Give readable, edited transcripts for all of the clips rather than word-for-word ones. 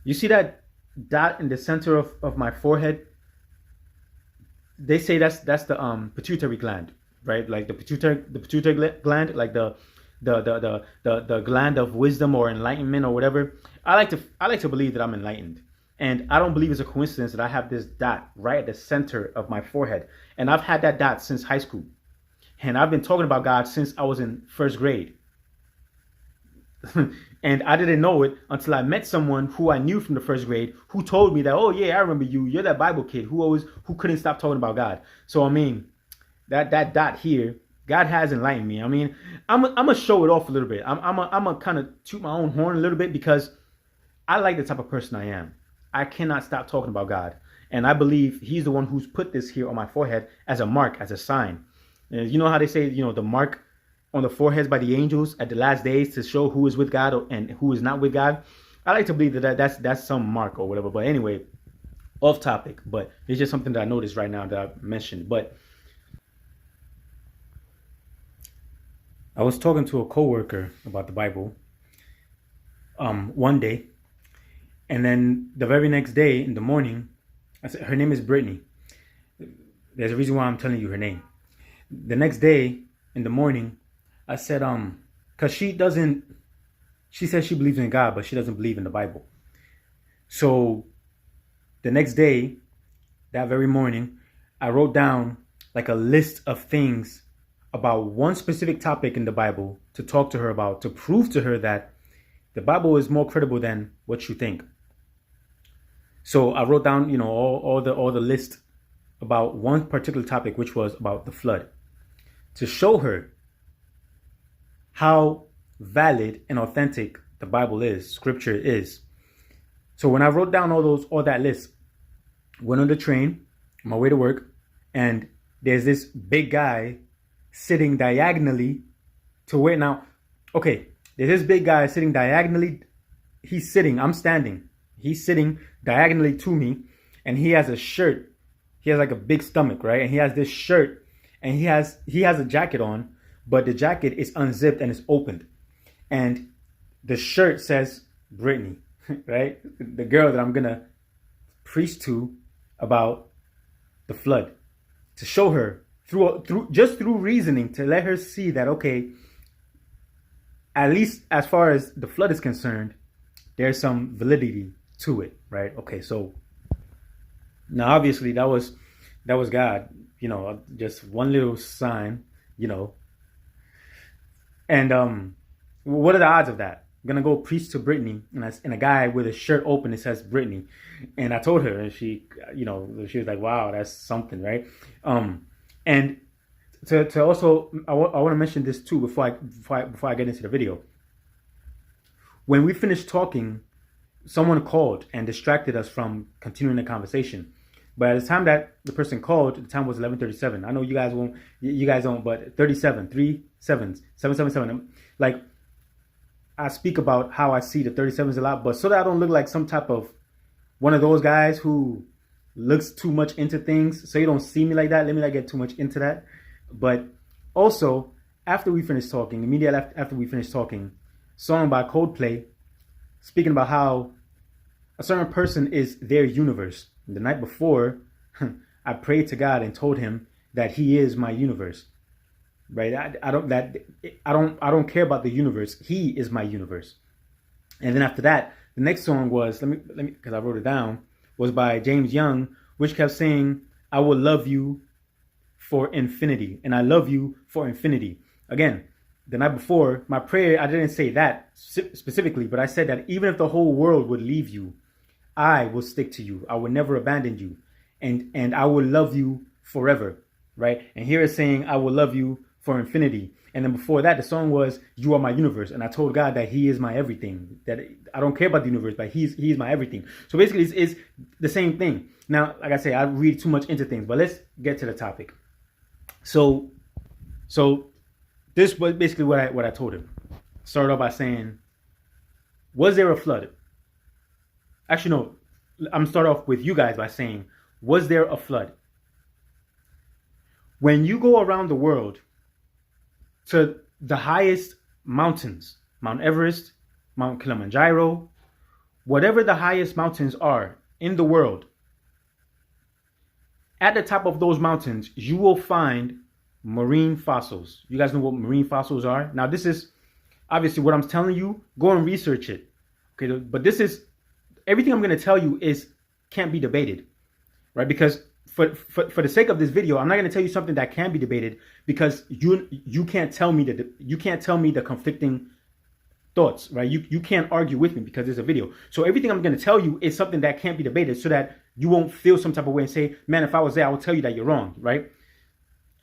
You see that dot in the center of my forehead? They say that's the pituitary gland, right? Like the pituitary gland, like the gland of wisdom or enlightenment or whatever. I like to believe that I'm enlightened. And I don't believe it's a coincidence that I have this dot right at the center of my forehead. And I've had that dot since high school. And I've been talking about God since I was in first grade. And I didn't know it until I met someone who I knew from the first grade who told me that, oh yeah, I remember you. You're that Bible kid who couldn't stop talking about God. So I mean, that dot here, God has enlightened me. I mean, I'm gonna show it off a little bit. I'm a kind of toot my own horn a little bit because I like the type of person I am. I cannot stop talking about God, and I believe He's the one who's put this here on my forehead as a mark, as a sign. And you know how they say, the mark on the foreheads by the angels at the last days to show who is with God and who is not with God. I like to believe that's some mark or whatever. But anyway, off topic. But it's just something that I noticed right now that I mentioned. But I was talking to a coworker about the Bible one day, and then the very next day in the morning, I said her name is Brittany. There's a reason why I'm telling you her name. The next day in the morning, I said, because she says she believes in God, but she doesn't believe in the Bible. So the next day, that very morning, I wrote down like a list of things about one specific topic in the Bible to talk to her about, to prove to her that the Bible is more credible than what you think. So I wrote down, all the list about one particular topic, which was about the flood, to show her how valid and authentic the Bible is, Scripture is. So when I wrote down all that list, went on the train on my way to work, and there's this big guy sitting diagonally to where now. Okay, there's this big guy sitting diagonally. I'm standing. He's sitting diagonally to me, and he has a shirt. He has like a big stomach, right? And he has this shirt, and he has a jacket on, but the jacket is unzipped and it's opened. And the shirt says Brittany, right? The girl that I'm going to preach to about the flood. To show her through reasoning, to let her see that, okay, at least as far as the flood is concerned, there's some validity to it, right? Okay, so now obviously that was God, just one little sign, And what are the odds of that? I'm gonna go preach to Brittany, and a guy with a shirt open, it says Brittany, and I told her, and she was like, "Wow, that's something, right?" And to also, I want to mention this too before I get into the video. When we finished talking, someone called and distracted us from continuing the conversation. But at the time that the person called, the time was 11:37. I know you guys don't, but 37, 3 sevens, 777. Like, I speak about how I see the 37s a lot, but so that I don't look like some type of one of those guys who looks too much into things, so you don't see me like that. Let me not get too much into that. But also, after we finished talking, immediately after we finished talking, song by Coldplay, speaking about how a certain person is their universe. The night before, I prayed to God and told Him that He is my universe. Right? I don't care about the universe. He is my universe. And then after that, the next song was let me because I wrote it down, was by James Young, which kept saying, "I will love you for infinity, and I love you for infinity." Again, the night before, my prayer, I didn't say that specifically, but I said that even if the whole world would leave you, I will stick to you. I will never abandon you, and I will love you forever, right? And here it's saying, "I will love you for infinity." And then before that, the song was, "You are my universe." And I told God that He is my everything, that I don't care about the universe, but He's my everything. So basically, it's the same thing. Now, like I say, I read too much into things, but let's get to the topic. So this was basically what I told him. Started off by saying, was there a flood? Actually, no. I'm start off with you guys by saying, was there a flood? When you go around the world to the highest mountains, Mount Everest, Mount Kilimanjaro, Whatever the highest mountains are in the world, at the top of those mountains, you will find marine fossils. You guys know what marine fossils are? Now, this is obviously what I'm telling you. Go and research it. Okay, but this is everything I'm going to tell you is can't be debated, right? Because for the sake of this video, I'm not going to tell you something that can be debated because you can't tell me the conflicting thoughts, right? You can't argue with me because it's a video. So everything I'm going to tell you is something that can't be debated so that you won't feel some type of way and say, man, if I was there, I would tell you that you're wrong, right?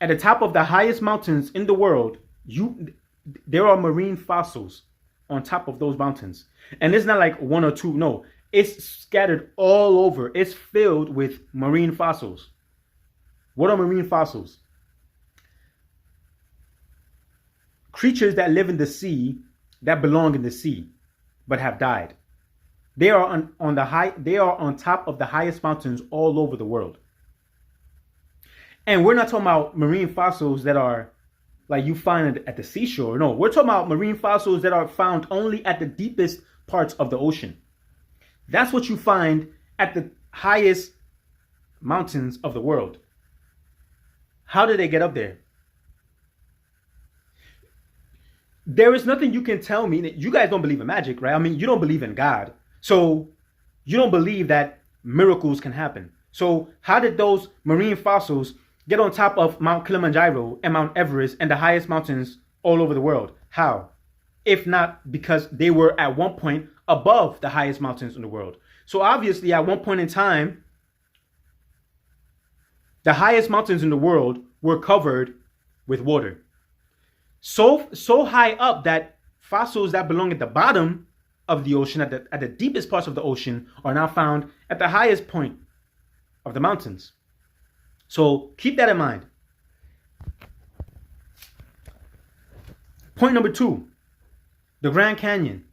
At the top of the highest mountains in the world, there are marine fossils on top of those mountains. And it's not like one or two, no. It's scattered all over. It's filled with marine fossils. What are marine fossils? Creatures that live in the sea, that belong in the sea, but have died. They are on top of the highest mountains all over the world. And we're not talking about marine fossils that are like you find at the seashore. No, we're talking about marine fossils that are found only at the deepest parts of the ocean. That's what you find at the highest mountains of the world. How did they get up there? There is nothing you can tell me. You guys don't believe in magic, right? I mean, you don't believe in God. So you don't believe that miracles can happen. So how did those marine fossils get on top of Mount Kilimanjaro and Mount Everest and the highest mountains all over the world? How? If not because they were at one point above the highest mountains in the world. So obviously at one point in time, the highest mountains in the world were covered with water. So high up that fossils that belong at the bottom of the ocean, at the deepest parts of the ocean, are now found at the highest point of the mountains. So keep that in mind. Point number 2, the Grand Canyon.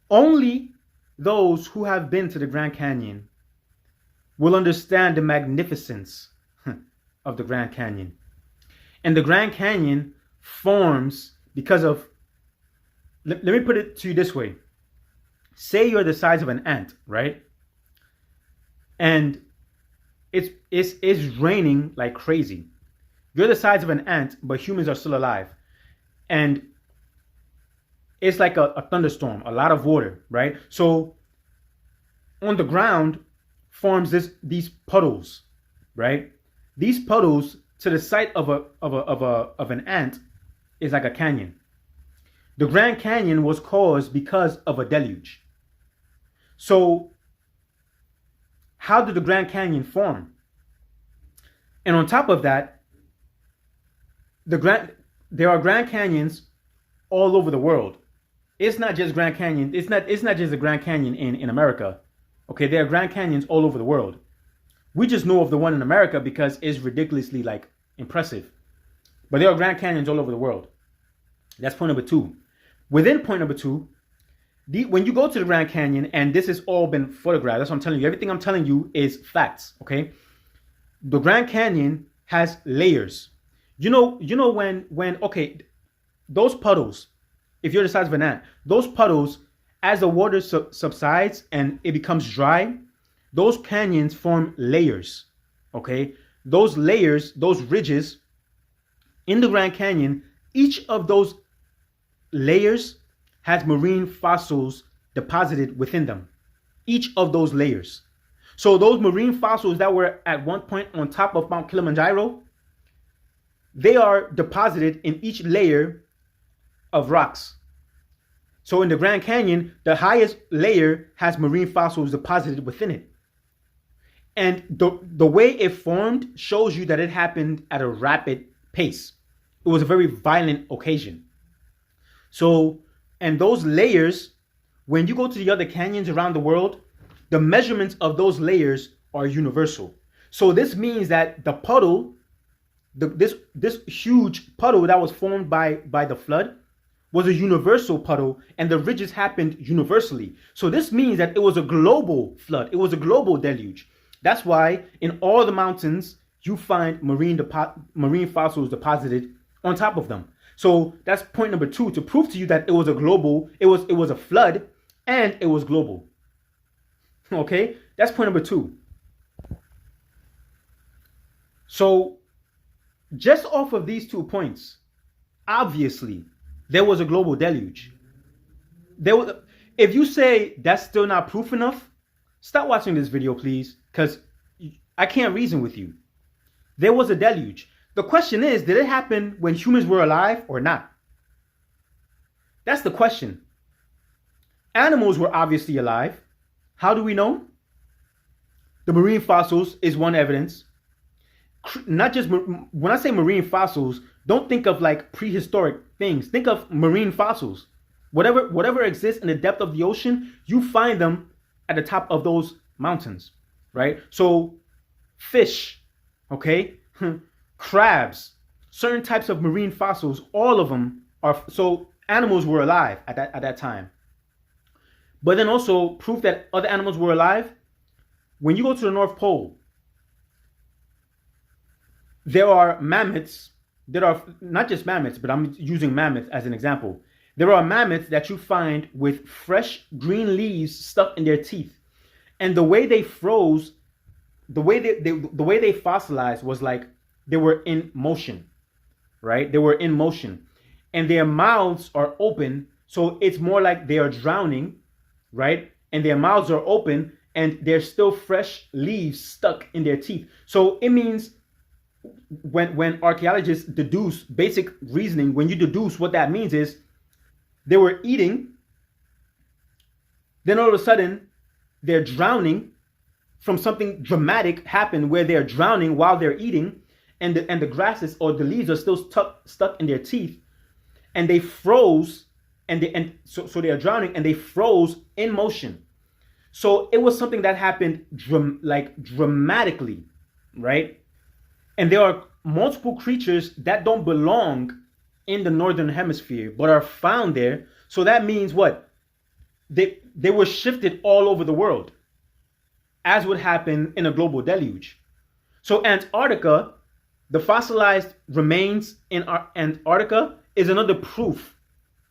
Only those who have been to the Grand Canyon will understand the magnificence of the Grand Canyon. And the Grand Canyon forms because of, let me put it to you this way. Say you're the size of an ant, right? And it's raining like crazy. You're the size of an ant, but humans are still alive. And it's like a thunderstorm, a lot of water, right? So on the ground forms these puddles, right? These puddles to the site of an ant is like a canyon. The Grand Canyon was caused because of a deluge. So how did the Grand Canyon form? And on top of that, there are Grand Canyons all over the world. It's not just Grand Canyon. It's not just the Grand Canyon in America. Okay, there are Grand Canyons all over the world. We just know of the one in America because it's ridiculously like impressive. But there are Grand Canyons all over the world. That's point number 2. Within point number 2, when you go to the Grand Canyon, and this has all been photographed, that's what I'm telling you. Everything I'm telling you is facts, okay? The Grand Canyon has layers. You know when okay, those puddles, if you're the size of an ant, those puddles, as the water subsides and it becomes dry, those canyons form layers, okay? Those layers, those ridges in the Grand Canyon, each of those layers has marine fossils deposited within them. Each of those layers. So those marine fossils that were at one point on top of Mount Kilimanjaro, they are deposited in each layer of rocks. So in the Grand Canyon, the highest layer has marine fossils deposited within it. And the way it formed shows you that it happened at a rapid pace. It was a very violent occasion. So, and those layers, when you go to the other canyons around the world, the measurements of those layers are universal. So this means that the puddle, this huge puddle that was formed by the flood was a universal puddle, and the ridges happened universally. So this means that it was a global flood. It was a global deluge. That's why in all the mountains, you find marine fossils deposited on top of them. So that's point number 2, to prove to you that it was a global, it was a flood. and it was global. Okay, that's point number 2. So just off of these 2 points, obviously there was a global deluge. If you say that's still not proof enough, stop watching this video, please, because I can't reason with you. There was a deluge. The question is, did it happen when humans were alive or not? That's the question. Animals were obviously alive. How do we know? The marine fossils is one evidence. Not just, when I say marine fossils, don't think of like prehistoric things. Think of marine fossils. Whatever exists in the depth of the ocean, you find them at the top of those mountains, right? So fish, okay, crabs, certain types of marine fossils, all of them are, so animals were alive at that time. But then also proof that other animals were alive, when you go to the North Pole, there are mammoths that are not just mammoths, but I'm using mammoth as an example. There are mammoths that you find with fresh green leaves stuck in their teeth. And the way they froze, the way they fossilized was like they were in motion, right? They were in motion. And their mouths are open, so it's more like they are drowning, right? And their mouths are open and there's still fresh leaves stuck in their teeth. So it means when archaeologists deduce basic reasoning, when you deduce, what that means is they were eating, then all of a sudden they're drowning from something dramatic happened where they're drowning while they're eating, and the grasses or the leaves are still stuck in their teeth, and they froze, so they are drowning and they froze in motion. So it was something that happened dramatically, right? And there are multiple creatures that don't belong in the northern hemisphere but are found there. So that means what? They were shifted all over the world, as would happen in a global deluge. So Antarctica, the fossilized remains in Antarctica is another proof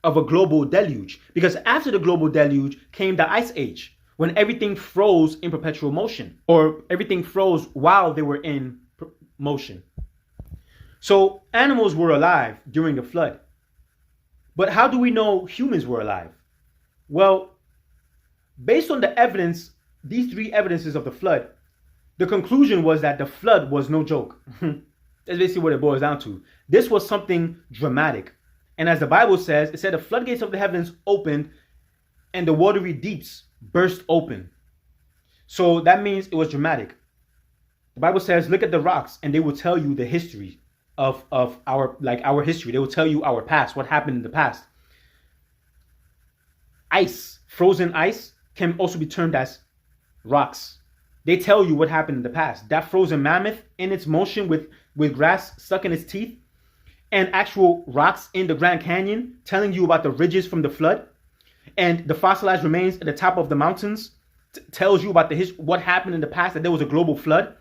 of a global deluge, because after the global deluge came the ice age, when everything froze in perpetual motion, or everything froze while they were in motion. So animals were alive during the flood. But how do we know humans were alive? Well, based on the evidence, these 3 evidences of the flood, the conclusion was that the flood was no joke. That's basically what it boils down to. This was something dramatic. And as the Bible says, it said the floodgates of the heavens opened and the watery deeps burst open. So that means it was dramatic. The Bible says, look at the rocks and they will tell you the history of our history. They will tell you our past, what happened in the past. Ice, frozen ice, can also be termed as rocks. They tell you what happened in the past. That frozen mammoth in its motion with grass stuck in its teeth, and actual rocks in the Grand Canyon telling you about the ridges from the flood, and the fossilized remains at the top of the mountains tells you about what happened in the past, that there was a global flood.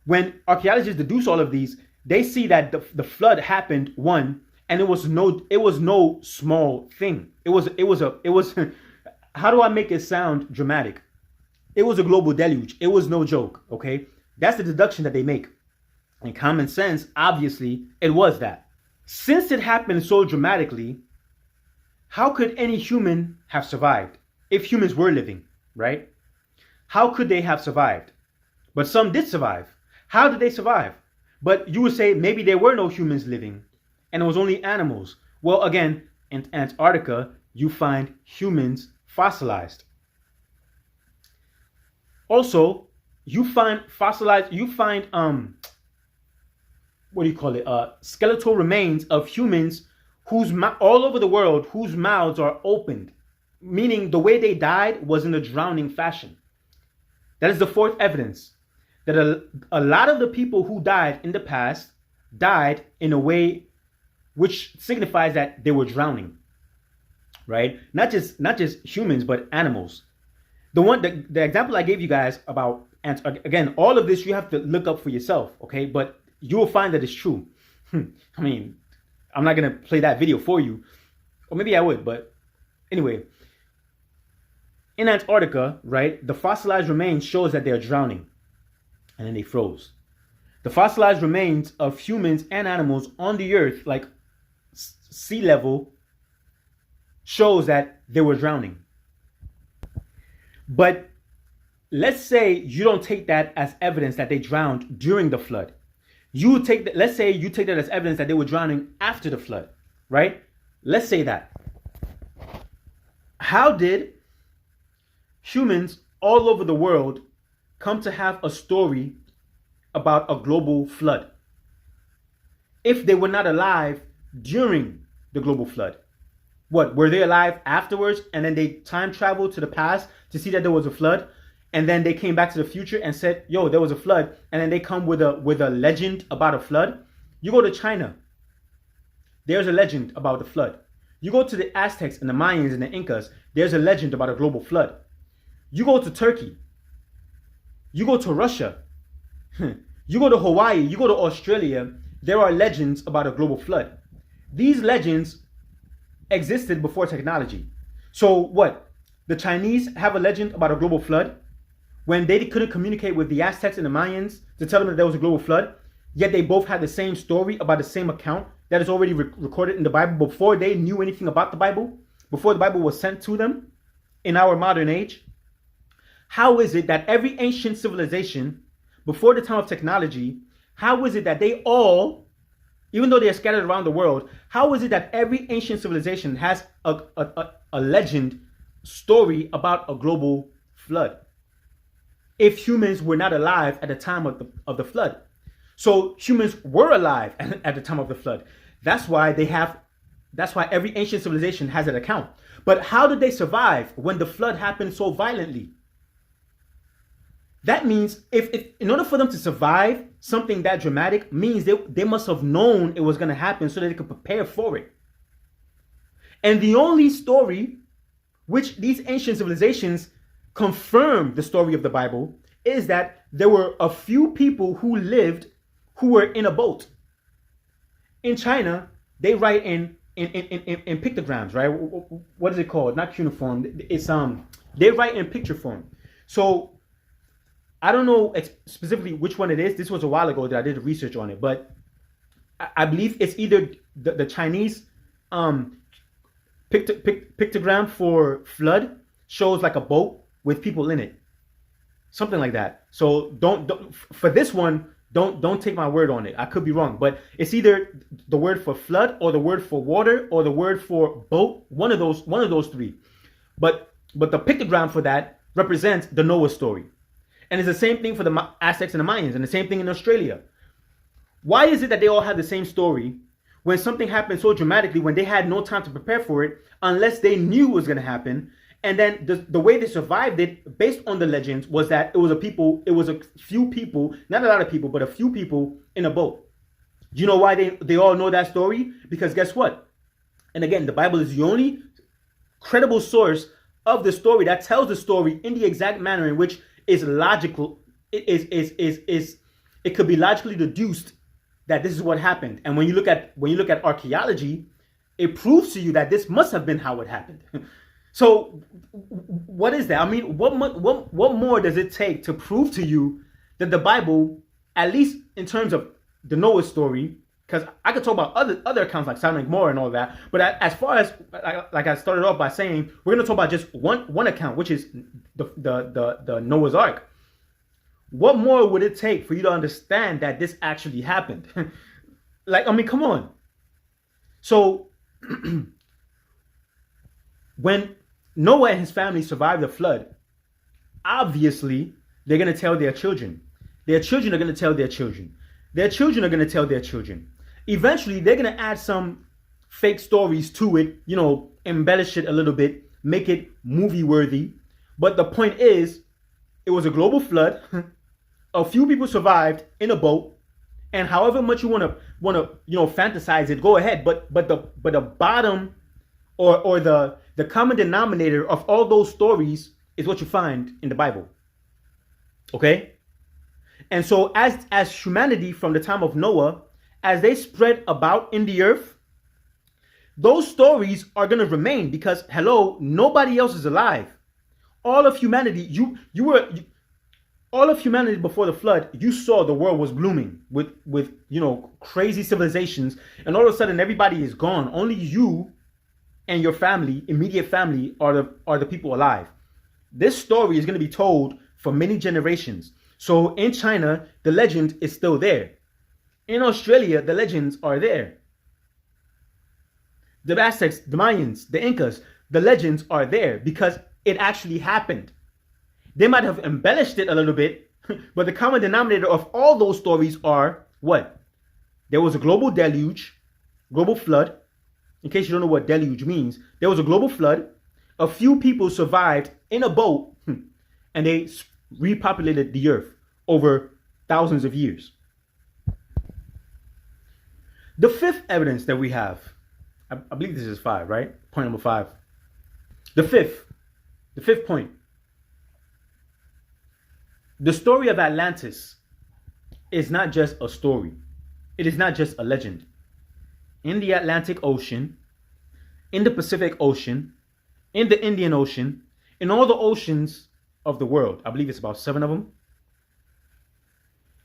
When archaeologists deduce all of these, they see that the flood happened, one, and it was no small thing. It was how do I make it sound dramatic? It was a global deluge. It was no joke, okay? That's the deduction that they make. In common sense, obviously, it was that. Since it happened so dramatically, how could any human have survived? If humans were living, right? How could they have survived? But some did survive. How did they survive? But you would say maybe there were no humans living and it was only animals. Well, again, in Antarctica, you find humans fossilized. Also, you find skeletal remains of humans all over the world whose mouths are opened, meaning the way they died was in a drowning fashion. That is the 4th evidence, that a lot of the people who died in the past died in a way which signifies that they were drowning, right? Not just humans, but animals. The example I gave you guys about, and again, all of this you have to look up for yourself, okay? But you will find that it's true. I mean, I'm not going to play that video for you, or maybe I would, but anyway, in Antarctica, right, the fossilized remains shows that they're drowning, and then they froze. The fossilized remains of humans and animals on the earth, like sea level, shows that they were drowning. But let's say you don't take that as evidence that they drowned during the flood. You take that, let's say you take that as evidence that they were drowning after the flood, right? Let's say that. How did humans all over the world come to have a story about a global flood if they were not alive during the global flood? What, were they alive afterwards and then they time traveled to the past to see that there was a flood, and then they came back to the future and said, yo, there was a flood, and then they come with a legend about a flood? You go to China, there's a legend about the flood. You go to the Aztecs and the Mayans and the Incas, there's a legend about a global flood. You go to Turkey, you go to Russia, you go to Hawaii, you go to Australia, there are legends about a global flood. These legends existed before technology. So what? The Chinese have a legend about a global flood when they couldn't communicate with the Aztecs and the Mayans to tell them that there was a global flood, yet they both had the same story about the same account that is already recorded in the Bible before they knew anything about the Bible, before the Bible was sent to them in our modern age. How is it that every ancient civilization before the time of technology, how is it that they all, even though they are scattered around the world, how is it that every ancient civilization has a legend story about a global flood if humans were not alive at the time of the flood? So humans were alive at the time of the flood. That's why every ancient civilization has an account. But how did they survive when the flood happened so violently? That means if in order for them to survive something that dramatic, means they must have known it was going to happen so that they could prepare for it. And the only story which these ancient civilizations confirm the story of the Bible is that there were a few people who lived who were in a boat. In China, they write in pictograms, right? What is it called? Not cuneiform. It's they write in picture form. So I don't know specifically which one it is. This was a while ago that I did research on it, but I believe it's either the Chinese pictogram for flood shows like a boat with people in it, something like that. So don't for this one, don't take my word on it. I could be wrong, but it's either the word for flood or the word for water or the word for boat. One of those three. But the pictogram for that represents the Noah story. And it's the same thing for the Aztecs and the Mayans, and the same thing in Australia. Why is it that they all have the same story when something happened so dramatically, when they had no time to prepare for it, unless they knew it was going to happen? And then the way they survived it, based on the legends, was that it was a few people, not a lot of people, but a few people in a boat. Do you know why they all know that story? Because guess what? And again, the Bible is the only credible source of the story that tells the story in the exact manner in which is logical. It could be logically deduced that this is what happened. And when you look at archaeology, it proves to you that this must have been how it happened. So what is that? I mean, what more does it take to prove to you that the Bible, at least in terms of the Noah story, because I could talk about other accounts like Sodom and Gomorrah and all that, but as far as like I started off by saying, we're going to talk about just one account, which is the Noah's Ark. What more would it take for you to understand that this actually happened? Like, I mean, come on. So when Noah and his family survived the flood, obviously they're going to tell their children. Their children are going to tell their children. Their children are going to tell their children. Eventually, they're going to add some fake stories to it, embellish it a little bit, make it movie worthy. But the point is, it was a global flood. A few people survived in a boat, and however much you want to fantasize it, go ahead. But the bottom or the common denominator of all those stories is what you find in the Bible. Okay? And so as humanity from the time of Noah, as they spread about in the earth, those stories are going to remain because, hello, nobody else is alive. All of humanity, all of humanity before the flood, you saw the world was blooming with crazy civilizations, and all of a sudden everybody is gone. Only you and your family, immediate family, are the people alive. This story is going to be told for many generations. So in China, the legend is still there. In Australia, the legends are there. The Aztecs, the Mayans, the Incas, the legends are there because it actually happened. They might have embellished it a little bit, but the common denominator of all those stories are what? There was a global deluge, global flood. In case you don't know what deluge means, there was a global flood. A few people survived in a boat, and they repopulated the earth over thousands of years. The fifth evidence that we have, I believe this is 5, right? Point number 5. The fifth point. The story of Atlantis is not just a story. It is not just a legend. In the Atlantic Ocean, in the Pacific Ocean, in the Indian Ocean, in all the oceans of the world, I believe it's about 7 of them,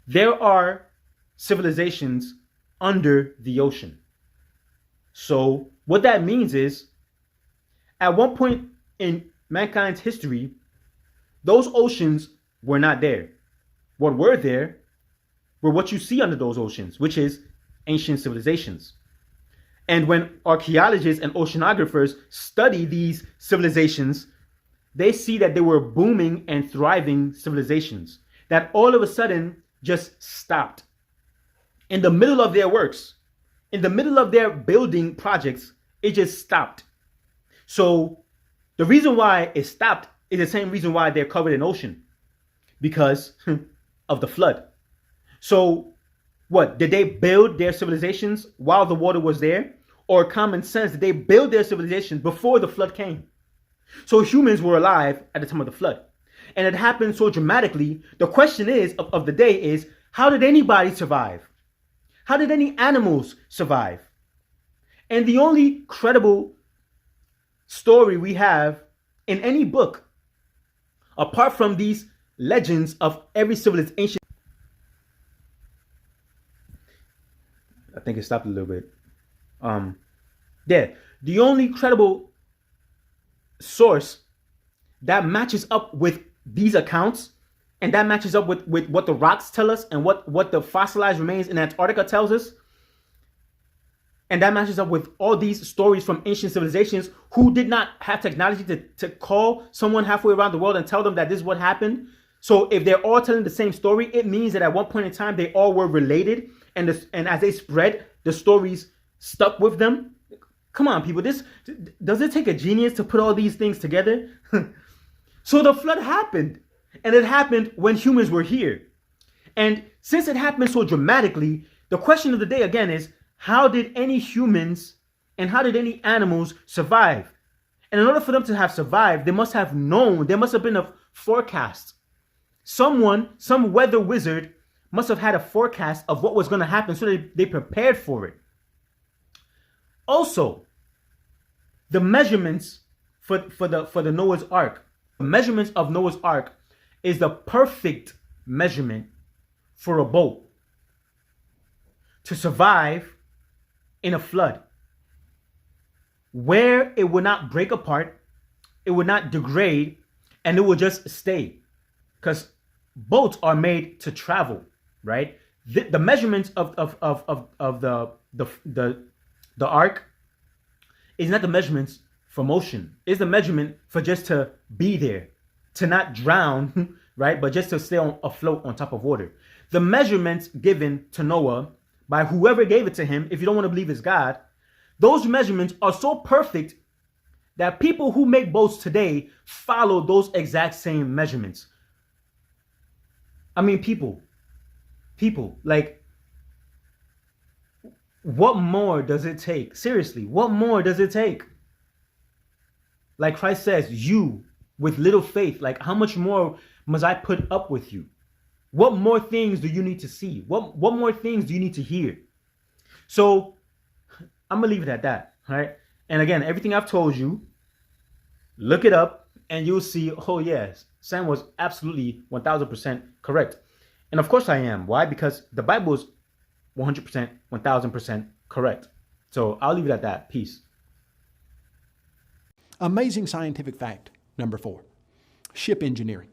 there are civilizations under the ocean. So what that means is, at one point in mankind's history, those oceans were not there. What were there were what you see under those oceans, which is ancient civilizations. And when archaeologists and oceanographers study these civilizations, they see that they were booming and thriving civilizations that all of a sudden just stopped. In the middle of their works, in the middle of their building projects, it just stopped. So the reason why it stopped is the same reason why they're covered in ocean, because of the flood. So what, did they build their civilizations while the water was there? Or common sense, did they build their civilizations before the flood came? So humans were alive at the time of the flood. And it happened so dramatically. The question is of the day is, how did anybody survive? How did any animals survive? And the only credible story we have in any book, apart from these legends of every civilization, I think it stopped a little bit. The only credible source that matches up with these accounts, and that matches up with what the rocks tell us and what the fossilized remains in Antarctica tells us, and that matches up with all these stories from ancient civilizations who did not have technology to call someone halfway around the world and tell them that this is what happened. So if they're all telling the same story, it means that at one point in time they all were related, and as they spread, the stories stuck with them. Come on, people. Does it take a genius to put all these things together? So the flood happened, and it happened when humans were here. And since it happened so dramatically, the question of the day again is, how did any humans and how did any animals survive? And in order for them to have survived, they must have known, there must have been a forecast. Some weather wizard must have had a forecast of what was going to happen, so they prepared for it. Also, the measurements for the Noah's Ark, the measurements of Noah's Ark is the perfect measurement for a boat to survive in a flood, where it would not break apart, it would not degrade, and it will just stay. Because boats are made to travel, right? The measurements of the ark is not the measurements for motion. It's the measurement for just to be there, to not drown, right? But just to stay afloat on top of water. The measurements given to Noah by whoever gave it to him, if you don't want to believe it's God, those measurements are so perfect that people who make boats today follow those exact same measurements. I mean, people, like, what more does it take? Seriously, what more does it take? Like Christ says, you with little faith, like, how much more must I put up with you? What more things do you need to see? What more things do you need to hear? So I'm going to leave it at that, all right? And again, everything I've told you, look it up, and you'll see, oh yes, Sam was absolutely 1000% correct. And of course I am. Why? Because the Bible is 100%, 1000% correct. So I'll leave it at that. Peace. Amazing scientific fact number 4, ship engineering.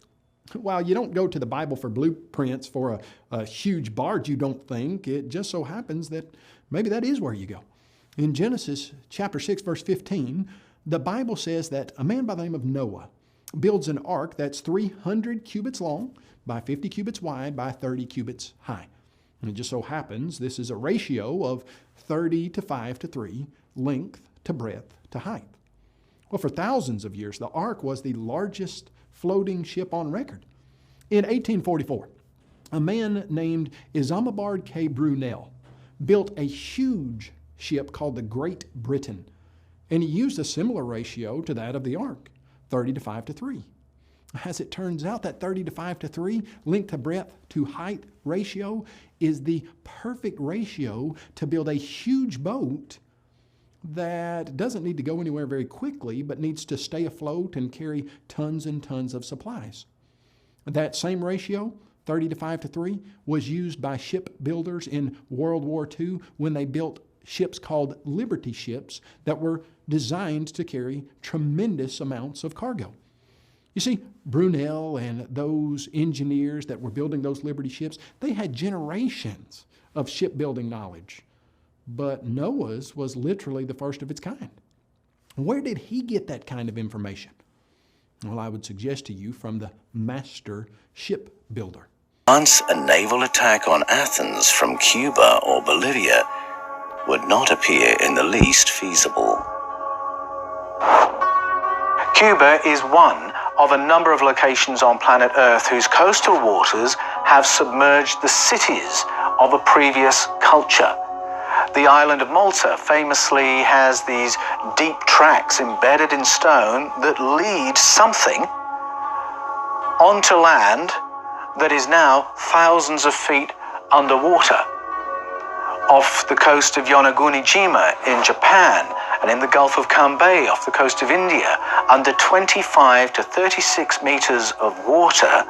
While you don't go to the Bible for blueprints for a huge barge, you don't think, it just so happens that maybe that is where you go. In Genesis chapter 6, verse 15, the Bible says that a man by the name of Noah builds an ark that's 300 cubits long by 50 cubits wide by 30 cubits high. And it just so happens this is a ratio of 30 to 5 to 3, length to breadth to height. Well, for thousands of years, the ark was the largest floating ship on record. In 1844, a man named Isambard K. Brunel built a huge ship called the Great Britain, and he used a similar ratio to that of the ark, 30 to 5 to 3. As it turns out, that 30 to 5 to 3 length to breadth to height ratio is the perfect ratio to build a huge boat that doesn't need to go anywhere very quickly, but needs to stay afloat and carry tons and tons of supplies. That same ratio, 30 to 5 to 3, was used by shipbuilders in World War II when they built ships called Liberty ships that were designed to carry tremendous amounts of cargo. You see, Brunel and those engineers that were building those Liberty ships, they had generations of shipbuilding knowledge. But Noah's was literally the first of its kind. Where did he get that kind of information? Well, I would suggest to you from the master shipbuilder. Once a naval attack on Athens from Cuba or Bolivia would not appear in the least feasible. Cuba is one of a number of locations on planet Earth whose coastal waters have submerged the cities of a previous culture. The island of Malta famously has these deep tracks embedded in stone that lead something onto land that is now thousands of feet underwater. Off the coast of Yonaguni-jima in Japan and in the Gulf of Cambay off the coast of India, under 25 to 36 meters of water,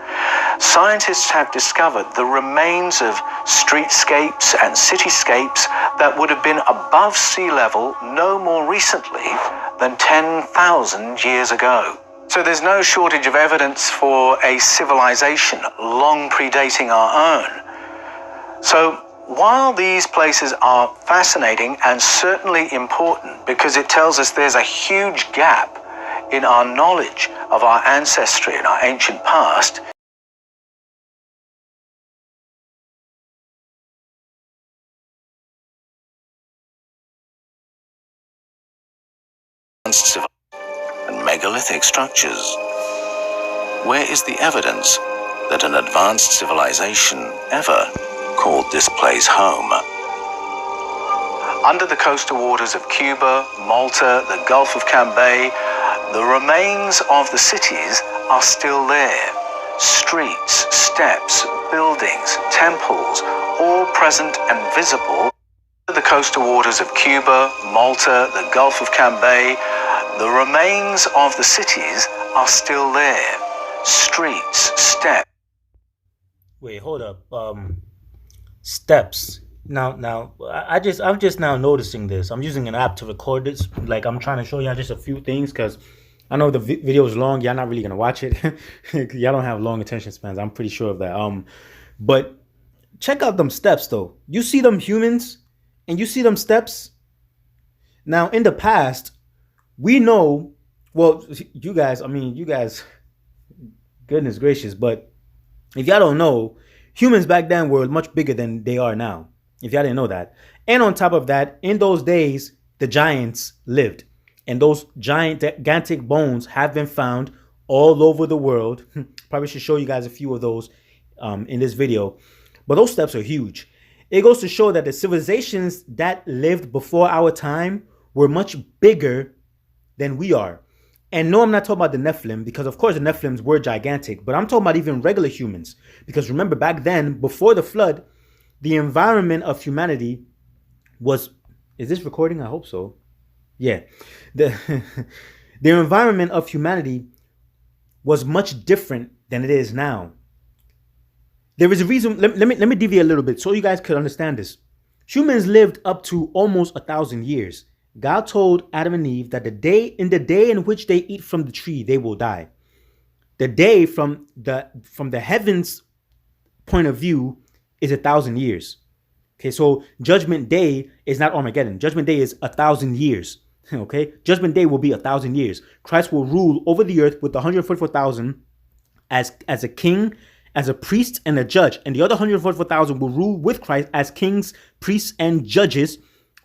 scientists have discovered the remains of streetscapes and cityscapes that would have been above sea level no more recently than 10,000 years ago. So there's no shortage of evidence for a civilization long predating our own. So while these places are fascinating and certainly important because it tells us there's a huge gap in our knowledge of our ancestry and our ancient past, and megalithic structures. Where is the evidence that an advanced civilization ever called this place home? under the coastal waters of Cuba, Malta, the Gulf of Cambay, the remains of the cities are still there. Streets, steps, buildings, temples, all present and visible. The coastal waters of Cuba, Malta, the Gulf of Cambay, the remains of the cities are still there. Streets, steps. Wait, hold up. Steps. Now, I'm just now noticing this. I'm using an app to record this. Like, I'm trying to show y'all just a few things because I know the video is long. Y'all not really gonna watch it. Y'all don't have long attention spans. I'm pretty sure of that. But check out them steps though. You see them humans, and you see them steps. Now, in the past, we know. Well, you guys. Goodness gracious. But if y'all don't know, humans back then were much bigger than they are now. If y'all didn't know that. And on top of that, in those days, the giants lived. And those gigantic bones have been found all over the world. Probably should show you guys a few of those in this video. But those steps are huge. It goes to show that the civilizations that lived before our time were much bigger than we are. And no, I'm not talking about the Nephilim, because of course the Nephilims were gigantic. But I'm talking about even regular humans. Because remember, back then, before the flood, the environment of humanity was... Is this recording? I hope so. Yeah. The environment of humanity was much different than it is now. There is a reason. Let me deviate a little bit so you guys could understand this. Humans lived up to almost 1,000 years. God told Adam and Eve that the day in which they eat from the tree, they will die. The day from the heavens point of view is 1,000 years. Okay, so Judgment Day is not Armageddon. Judgment Day is 1,000 years. Okay, Judgment Day will be 1,000 years. Christ will rule over the earth with 144,000 as a king, as a priest, and a judge. And the other 144,000 will rule with Christ as kings, priests, and judges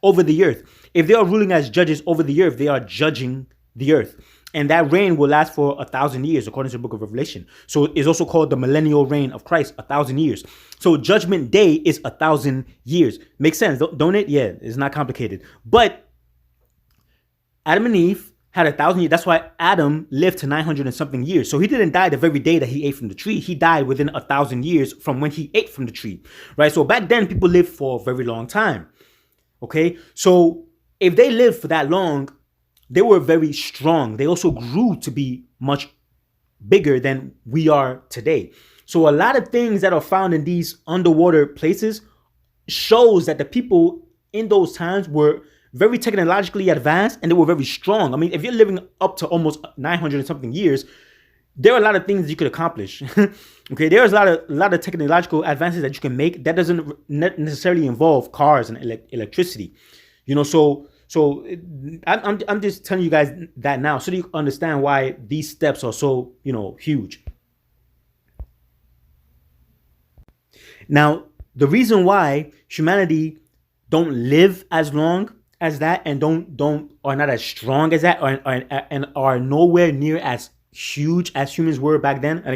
over the earth. If they are ruling as judges over the earth, they are judging the earth. And that reign will last for 1,000 years, according to the book of Revelation. So it's also called the millennial reign of Christ, 1,000 years. So Judgment Day is 1,000 years. Makes sense, don't it? Yeah, it's not complicated. But Adam and Eve had 1,000 years. That's why Adam lived to 900 and something years. So he didn't die the very day that he ate from the tree. He died within 1,000 years from when he ate from the tree, right? So back then, people lived for a very long time, okay? So if they lived for that long, they were very strong. They also grew to be much bigger than we are today. So a lot of things that are found in these underwater places shows that the people in those times were very technologically advanced and they were very strong. I mean, if you're living up to almost 900 and something years, there are a lot of things you could accomplish. Okay, there's a lot of technological advances that you can make that doesn't necessarily involve cars and electricity. You know, so I'm just telling you guys that now so that you understand why these steps are so, you know, huge. Now, the reason why humanity don't live as long as that and are not as strong as that and are nowhere near as huge as humans were back then. And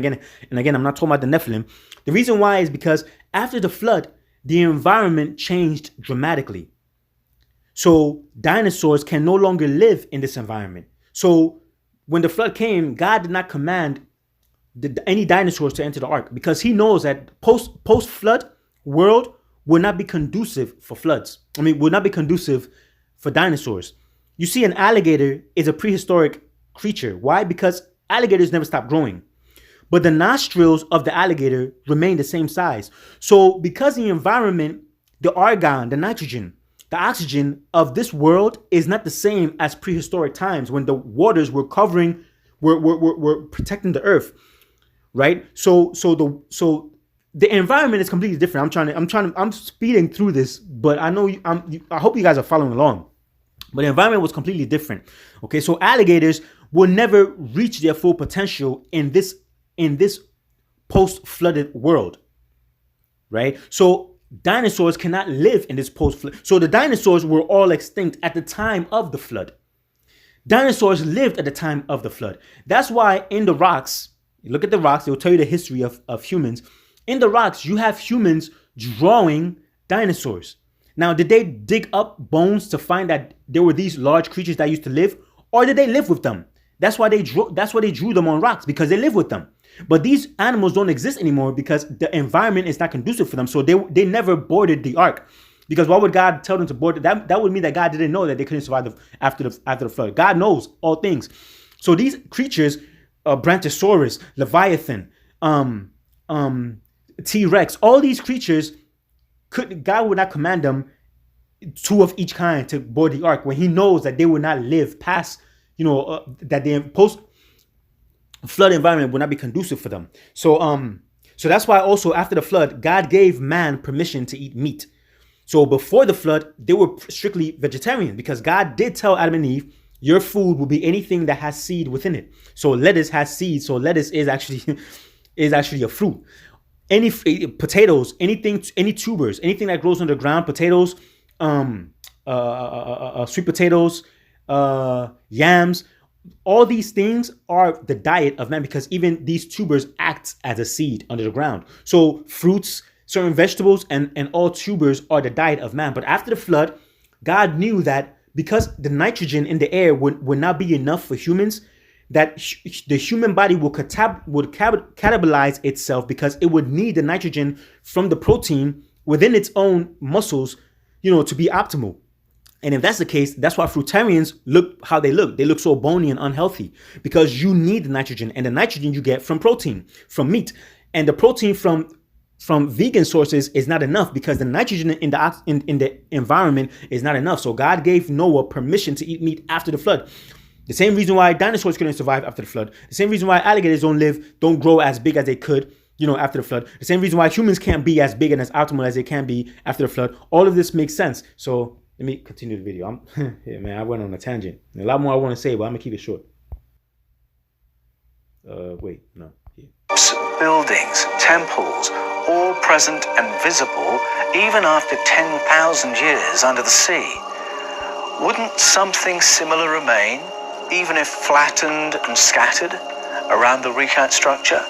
again, I'm not talking about the Nephilim. The reason why is because after the flood, the environment changed dramatically. So dinosaurs can no longer live in this environment. So when the flood came, God did not command any dinosaurs to enter the ark because he knows that post-flood world will not be conducive for floods. I mean, will not be conducive for dinosaurs. You see, an alligator is a prehistoric creature. Why? Because alligators never stop growing. But the nostrils of the alligator remain the same size. So because the environment, the argon, the nitrogen, the oxygen of this world is not the same as prehistoric times when the waters were covering, were protecting the earth, right? So the environment is completely different. I'm speeding through this, but I know I hope you guys are following along. But the environment was completely different. Okay, so alligators will never reach their full potential in this post-flooded world, right? So dinosaurs cannot live in this post-flood. So the dinosaurs were all extinct at the time of the flood. Dinosaurs lived at the time of the flood. That's why in the rocks, you look at the rocks, they will tell you the history of humans. In the rocks, you have humans drawing dinosaurs. Now, did they dig up bones to find that there were these large creatures that used to live, or did they live with them? That's why they drew them on rocks, because they live with them. But these animals don't exist anymore because the environment is not conducive for them. So they never boarded the ark. Because why would God tell them to board it? That would mean that God didn't know that they couldn't survive after the flood. God knows all things. So these creatures, Brontosaurus, Leviathan, T-Rex, all these creatures, God would not command them, two of each kind, to board the ark when he knows that they will not live past, that the post-flood environment will not be conducive for them. So that's why also after the flood, God gave man permission to eat meat. So before the flood, they were strictly vegetarian because God did tell Adam and Eve, your food will be anything that has seed within it. So lettuce has seed. So lettuce is actually a fruit. Any potatoes, anything, any tubers, anything that grows underground, potatoes, sweet potatoes, yams, all these things are the diet of man because even these tubers act as a seed under the ground. So fruits, certain vegetables, and all tubers are the diet of man. But after the flood, God knew that because the nitrogen in the air would not be enough for humans, that the human body would catabolize itself because it would need the nitrogen from the protein within its own muscles, to be optimal. And if that's the case, that's why fruitarians look how they look. They look so bony and unhealthy because you need the nitrogen, and the nitrogen you get from protein, from meat. And the protein from vegan sources is not enough because the nitrogen in the environment is not enough. So God gave Noah permission to eat meat after the flood. The same reason why dinosaurs couldn't survive after the flood. The same reason why alligators don't grow as big as they could, after the flood. The same reason why humans can't be as big and as optimal as they can be after the flood. All of this makes sense. So let me continue the video. I went on a tangent. A lot more I want to say, but I'm gonna keep it short. Buildings, temples, all present and visible even after 10,000 years under the sea. Wouldn't something similar remain, even if flattened and scattered, around the recount structure?